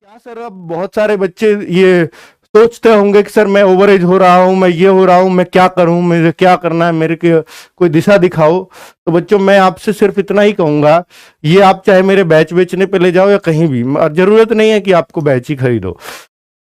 क्या सर, अब बहुत सारे बच्चे ये सोचते होंगे कि सर मैं ओवर एज हो रहा हूँ, मैं ये हो रहा हूँ, मैं क्या करूँ, मुझे क्या करना है, मेरे को कोई दिशा दिखाओ। तो बच्चों मैं आपसे सिर्फ इतना ही कहूंगा, ये आप चाहे मेरे बैच बेचने पे ले जाओ या कहीं भी, जरूरत नहीं है कि आपको बैच ही खरीदो।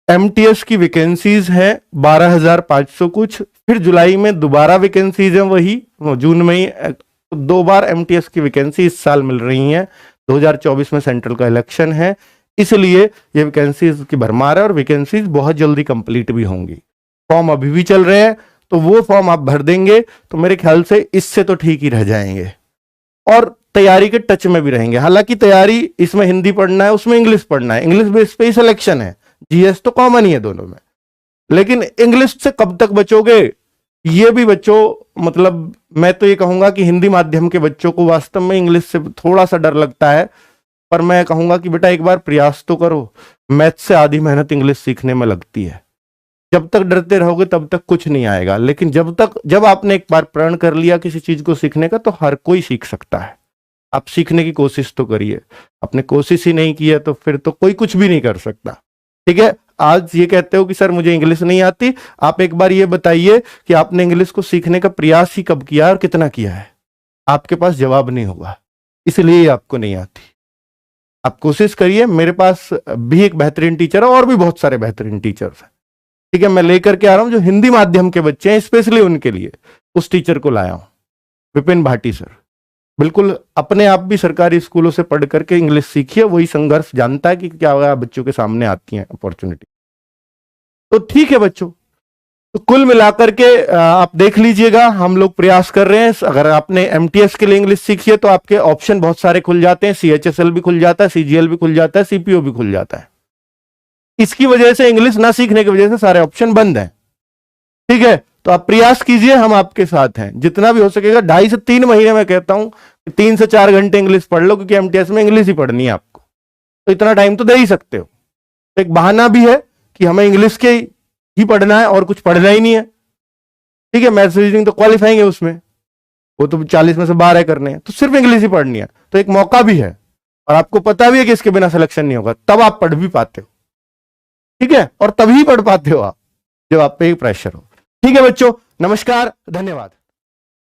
एमटीएस की वैकेंसीज हैं 12,500 कुछ, फिर जुलाई में दोबारा वैकेंसीज हैं, वही जून में ही दो बार एमटीएस की वैकेंसी इस साल मिल रही हैं। 2024 में सेंट्रल का इलेक्शन है, इसलिए ये वैकेंसीज की भरमार है और वैकेंसीज बहुत जल्दी कंप्लीट भी होंगी। फॉर्म अभी भी चल रहे हैं, तो वो फॉर्म आप भर देंगे तो मेरे ख्याल से इससे तो ठीक ही रह जाएंगे और तैयारी के टच में भी रहेंगे। हालांकि तैयारी इसमें हिंदी पढ़ना है, उसमें इंग्लिश पढ़ना है, इंग्लिश बेस पे ही सिलेक्शन है, जीएस तो कॉमन ही है दोनों में। लेकिन इंग्लिश से कब तक बचोगे, ये भी बच्चों, मतलब मैं तो ये कहूंगा कि हिंदी माध्यम के बच्चों को वास्तव में इंग्लिश से थोड़ा सा डर लगता है, पर मैं कहूंगा कि बेटा एक बार प्रयास तो करो। मैथ से आधी मेहनत इंग्लिश सीखने में लगती है। जब तक डरते रहोगे तब तक कुछ नहीं आएगा, लेकिन जब आपने एक बार प्रण कर लिया किसी चीज को सीखने का, तो हर कोई सीख सकता है। आप सीखने की कोशिश तो करिए, आपने कोशिश ही नहीं की है तो फिर तो कोई कुछ भी नहीं कर सकता। ठीक है, आज ये कहते हो कि सर मुझे इंग्लिश नहीं आती, आप एक बार ये बताइए कि आपने इंग्लिश को सीखने का प्रयास ही कब किया और कितना किया है। आपके पास जवाब नहीं होगा, इसलिए आपको नहीं आती। आप कोशिश करिए। मेरे पास भी एक बेहतरीन टीचर है और भी बहुत सारे बेहतरीन टीचर्स हैं। ठीक है, मैं लेकर के आ रहा हूं जो हिंदी माध्यम के बच्चे हैं, स्पेशली उनके लिए उस टीचर को लाया हूं, विपिन भाटी सर। बिल्कुल अपने आप भी सरकारी स्कूलों से पढ़ करके इंग्लिश सीखिए, वही संघर्ष जानता है कि क्या बच्चों के सामने आती है अपॉर्चुनिटी। तो ठीक है बच्चों, तो कुल मिलाकर के आप देख लीजिएगा, हम लोग प्रयास कर रहे हैं। अगर आपने एमटीएस के लिए इंग्लिश सीखी है तो आपके ऑप्शन बहुत सारे खुल जाते हैं, सीएचएसएल भी खुल जाता है, सीजीएल भी खुल जाता है, सीपीओ भी खुल जाता है। इसकी वजह से इंग्लिश ना सीखने की वजह से सारे ऑप्शन बंद हैं। ठीक है, तो आप प्रयास कीजिए, हम आपके साथ हैं, जितना भी हो सकेगा। 2.5 से 3 महीने में कहता हूं 3 से 4 घंटे इंग्लिश पढ़ लो, क्योंकि एमटीएस में इंग्लिश ही पढ़नी है आपको, तो इतना टाइम तो दे ही सकते हो। तो एक बहाना भी है कि हमें इंग्लिश के ही पढ़ना है और कुछ पढ़ना ही नहीं है। ठीक है, मैथ्स रीजनिंग तो क्वालिफाइंग है उसमें, वो तो 40 में से 12 करने हैं, तो सिर्फ इंग्लिश ही पढ़नी है। तो एक मौका भी है और आपको पता भी है कि इसके बिना सिलेक्शन नहीं होगा, तब आप पढ़ भी पाते हो। ठीक है, और तभी पढ़ पाते हो आप जब आप पे प्रेशर हो। ठीक है बच्चों, नमस्कार, धन्यवाद।